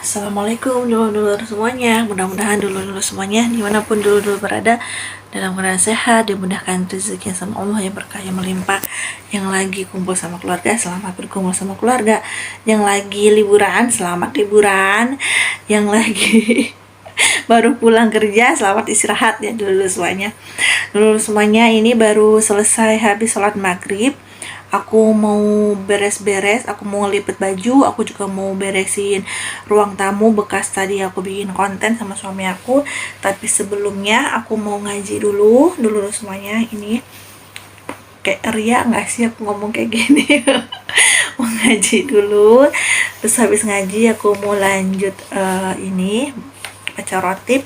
Assalamualaikum dulur-dulur semuanya. Mudah-mudahan dulur-dulur semuanya dimanapun dulur-dulur berada dalam keadaan sehat, dimudahkan rezeki sama Allah, yang berkah yang melimpah. Yang lagi kumpul sama keluarga, selamat berkumpul sama keluarga. Yang lagi liburan, selamat liburan. Yang lagi baru pulang kerja, selamat istirahat ya dulur semuanya. Dulur semuanya, ini baru selesai habis sholat maghrib. Aku mau beres-beres, aku mau ngelipet baju, aku juga mau beresin ruang tamu bekas tadi aku bikin konten sama suami aku. Tapi sebelumnya aku mau ngaji dulu semuanya. Ini kayak ria nggak sih aku ngomong kayak gini? Mau ngaji dulu, terus habis ngaji aku mau lanjut ini baca rotib.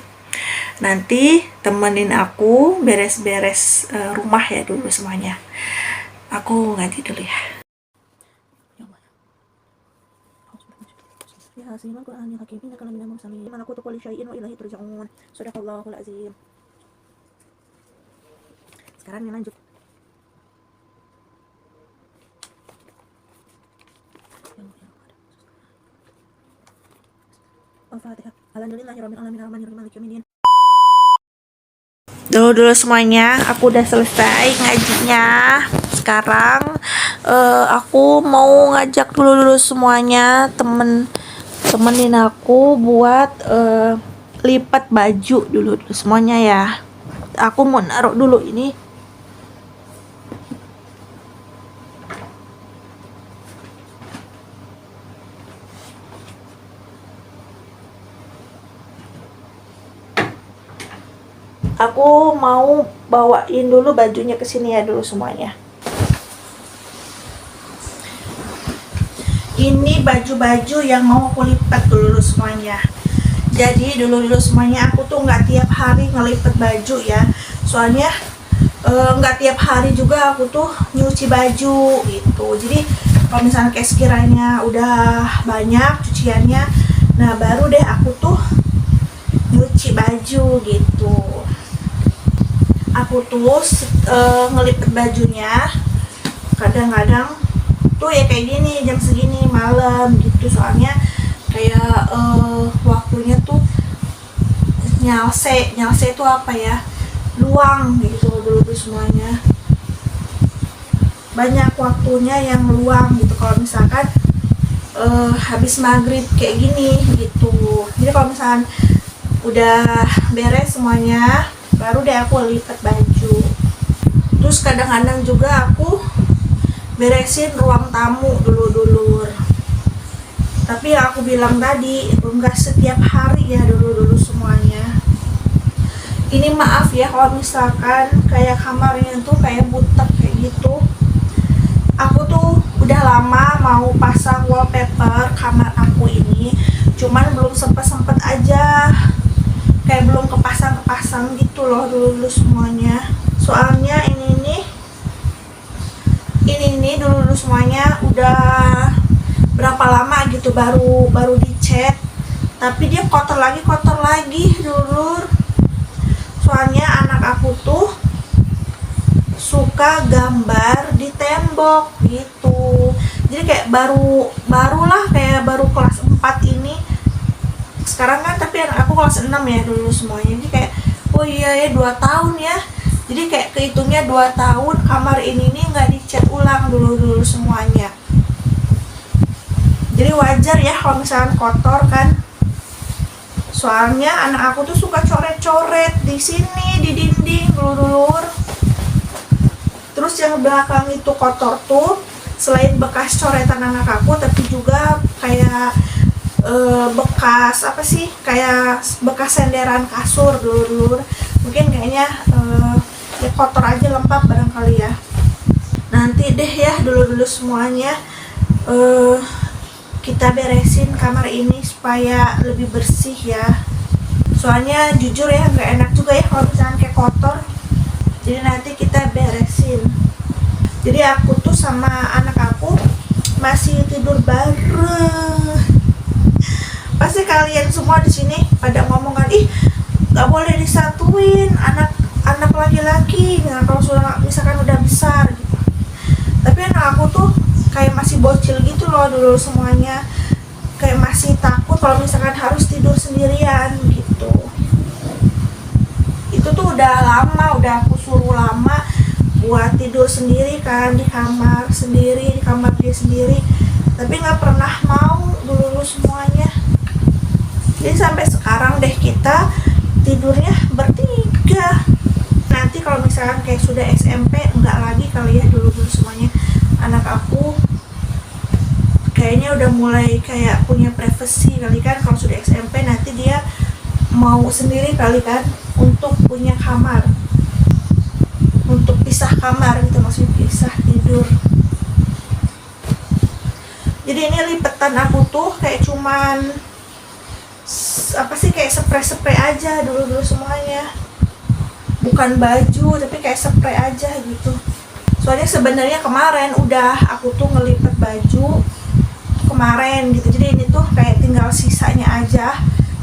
Nanti temenin aku beres-beres rumah ya dulu semuanya. Aku ngaji dulu ya. Sekarang yang lanjut. Al-Fatihah. Alhamdulillahirabbil alamin arrahmanirrahim maliki yaumiddin. Dulu semuanya, aku udah selesai ngajinya. Sekarang aku mau ngajak dulu semuanya temenin aku buat lipat baju dulu semuanya ya. Aku mau naruh dulu ini. Aku mau bawain dulu bajunya ke sini ya dulu semuanya. Ini baju-baju yang mau aku lipat dulu semuanya. Jadi dulu semuanya, aku tuh nggak tiap hari ngelipet baju ya. Soalnya nggak tiap hari juga aku tuh nyuci baju gitu. Jadi kalau misalnya kayak sekiranya udah banyak cuciannya, nah baru deh aku tuh nyuci baju gitu. Aku tuh ngelipet bajunya kadang-kadang tuh ya kayak gini, jam segini malam gitu. Soalnya kayak waktunya tuh nyalse itu apa ya, luang gitu dulu semuanya. Banyak waktunya yang luang gitu kalau misalkan habis maghrib kayak gini gitu. Jadi kalau misalkan udah beres semuanya, baru deh aku lipat baju. Terus kadang-kadang juga aku beresin ruang tamu dulu. Tapi ya aku bilang tadi, enggak setiap hari ya dulu semuanya. Ini maaf ya kalau misalkan kayak kamarnya tuh kayak butek kayak gitu. Aku tuh udah lama mau pasang wallpaper kamar aku ini, cuman belum sempet aja. Kayak belum kepasang gitu loh dulu semuanya. Soalnya ini nih dulu semuanya udah berapa lama gitu baru dicat, tapi dia kotor lagi dulu. Soalnya anak aku tuh suka gambar di tembok gitu. Jadi kayak barulah kayak baru kelas 4 ini. Sekarang kan tapi anak aku kelas 6 ya dulu semuanya. Jadi kayak oh iya ya 2 tahun ya. Jadi kayak kehitungnya 2 tahun kamar ini nih nggak dicat ulang dulu semuanya. Jadi wajar ya kalau misalnya kotor kan. Soalnya anak aku tuh suka coret-coret di sini di dinding dulu. Terus yang belakang itu kotor tuh, selain bekas coretan anak aku, tapi juga kayak bekas apa sih, kayak bekas senderan kasur dulu. Mungkin kayaknya ya kotor aja lempap barangkali ya. Nanti deh ya dulu semuanya kita beresin kamar ini supaya lebih bersih ya. Soalnya jujur ya nggak enak juga ya kalau misalnya kayak kotor. Jadi nanti kita beresin. Jadi aku tuh sama anak aku masih tidur bareng. Pasti kalian semua di sini pada ngomong kan, ih nggak boleh disatuin anak laki-laki. Nah kalau sudah misalkan udah besar gitu. Tapi anak aku tuh kayak masih bocil gitu loh dulu semuanya. Kayak masih takut kalau misalkan harus tidur sendirian gitu. Itu tuh udah lama, udah aku suruh lama buat tidur sendiri kan, di kamar sendiri, di kamar dia sendiri, tapi nggak pernah mau dulu semuanya. Jadi sampai sekarang deh kita tidurnya bertiga. Nanti kalau misalkan kayak sudah SMP enggak lagi kali ya, dulu semuanya. Anak aku kayaknya udah mulai kayak punya privasi kali kan, kalau sudah SMP nanti dia mau sendiri kali kan untuk punya kamar, untuk pisah kamar gitu, maksudnya pisah tidur. Jadi ini lipetan aku tuh kayak cuman apa sih, kayak spray aja dulu semuanya, bukan baju tapi kayak spray aja gitu. Soalnya sebenarnya kemarin udah aku tuh ngelipet baju kemarin gitu, jadi ini tuh kayak tinggal sisanya aja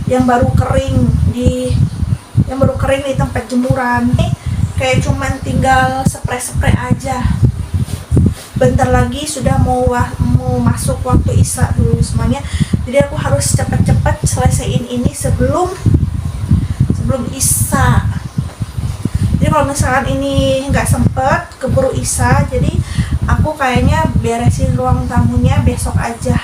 yang baru kering di tempat jemuran. Ini kayak cuman tinggal spray aja. Bentar lagi sudah mau masuk waktu isya dulu semuanya, jadi aku harus cepat-cepat selesaiin ini sebelum isya. Jadi kalau misalkan ini nggak sempet keburu isya, jadi aku kayaknya beresin ruang tamunya besok aja.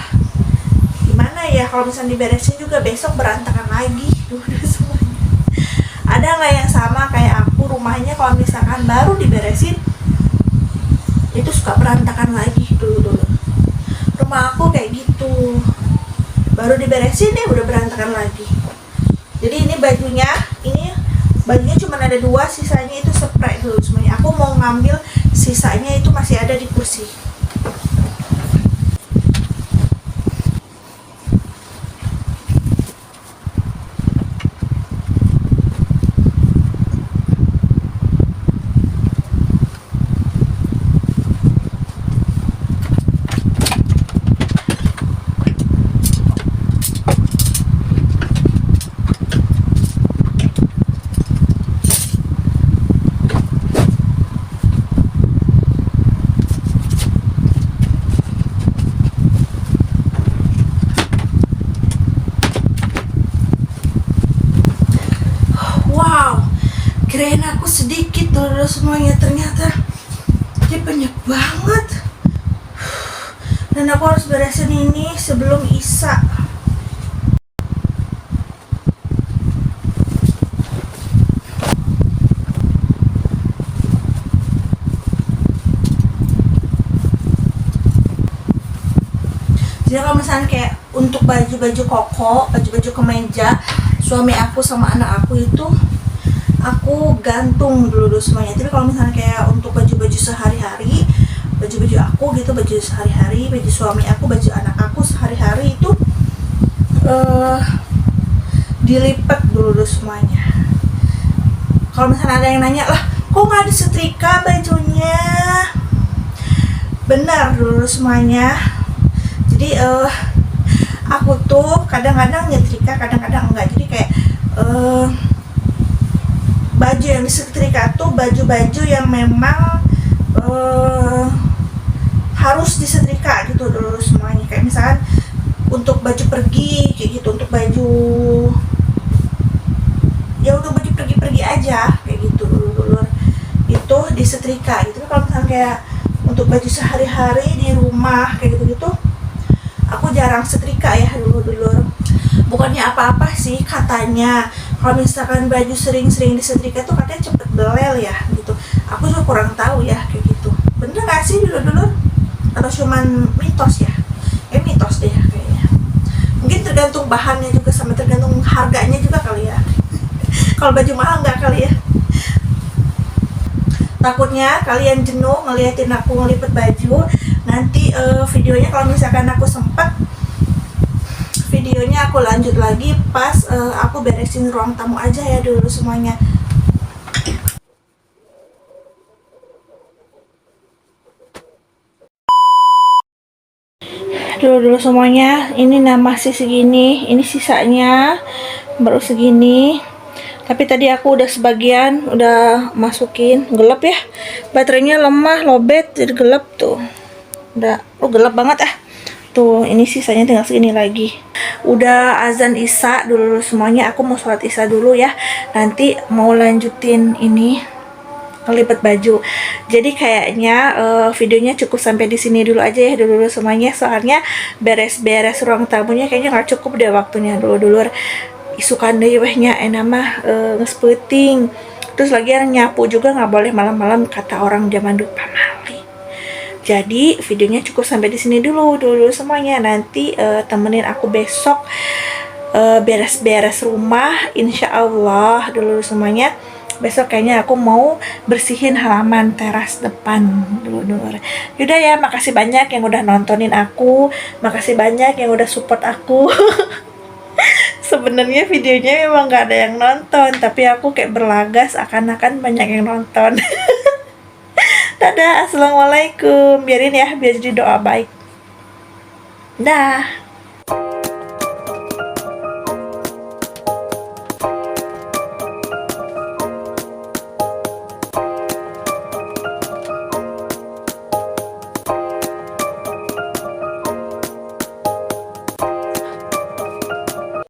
Gimana ya, kalau misalnya diberesin juga besok berantakan lagi dulu semuanya. Ada nggak yang sama kayak aku, rumahnya kalau misalkan baru diberesin itu suka berantakan lagi dulu. Rumah aku kayak gitu, baru diberesin ya udah berantakan lagi. Jadi ini bajunya cuma ada 2, sisanya itu spray dulu semuanya. Aku mau ngambil sisanya, itu masih ada di kursi. Kirain aku sedikit dulu semuanya, ternyata dia banyak banget. Dan aku harus beresin ini sebelum isya. Jadi kalau misalnya kayak untuk baju-baju koko, baju-baju kemeja suami aku sama anak aku itu aku gantung dulu semuanya. Tapi kalau misalnya kayak untuk baju-baju sehari-hari, baju-baju aku gitu, baju sehari-hari, baju suami aku, baju anak aku sehari-hari itu dilipat dulu semuanya. Kalau misalnya ada yang nanya, lah kok nggak disetrika bajunya? Benar dulu semuanya. Jadi aku tuh kadang-kadang nyetrika, kadang-kadang enggak. Jadi kayak baju yang disetrika tuh baju-baju yang memang harus disetrika gitu dulu semuanya. Kayak misalkan untuk baju pergi kayak gitu, untuk baju ya udah baju pergi-pergi aja kayak gitu dulu itu disetrika gitu. Kalau misalnya kayak untuk baju sehari-hari di rumah kayak gitu-gitu aku jarang setrika ya dulu. Bukannya apa-apa sih, katanya kalau misalkan baju sering-sering disetrika tuh katanya cepet belel ya gitu. Aku juga kurang tahu ya kayak gitu. Bener gak sih dulu? Atau cuman mitos ya? Mitos deh kayaknya. Mungkin tergantung bahannya juga, sama tergantung harganya juga kali ya. Kalau baju mahal nggak kali ya? Takutnya kalian jenuh ngeliatin aku ngelipet baju. Nanti videonya kalau misalkan aku sempat, videonya aku lanjut lagi pas aku beresin ruang tamu aja ya dulu semuanya. Dulu semuanya, ini masih segini, ini sisanya baru segini. Tapi tadi aku udah sebagian udah masukin, gelap ya, baterainya lemah, lowbat, jadi gelap tuh. Udah gelap banget tuh. Ini sisanya tinggal segini lagi. udah azan isya dulu semuanya. Aku mau sholat isya dulu ya, nanti mau lanjutin ini ngelipet baju. Jadi kayaknya videonya cukup sampai di sini dulu aja ya dulu semuanya, soalnya beres-beres ruang tamunya kayaknya nggak cukup deh waktunya dulu isukan deh wehnya enak mah ngesputing. Terus lagi nyapu juga nggak boleh malam-malam kata orang zaman dulu pamali. Jadi videonya cukup sampai di sini dulu semuanya. Nanti temenin aku besok beres-beres rumah, insya Allah dulu semuanya. Besok kayaknya aku mau bersihin halaman teras depan dulu. Yaudah ya, makasih banyak yang udah nontonin aku, makasih banyak yang udah support aku. Sebenarnya videonya memang gak ada yang nonton, tapi aku kayak berlagas akan-akan banyak yang nonton. Dadah, assalamualaikum. Biarin ya, biar jadi doa baik. Dah.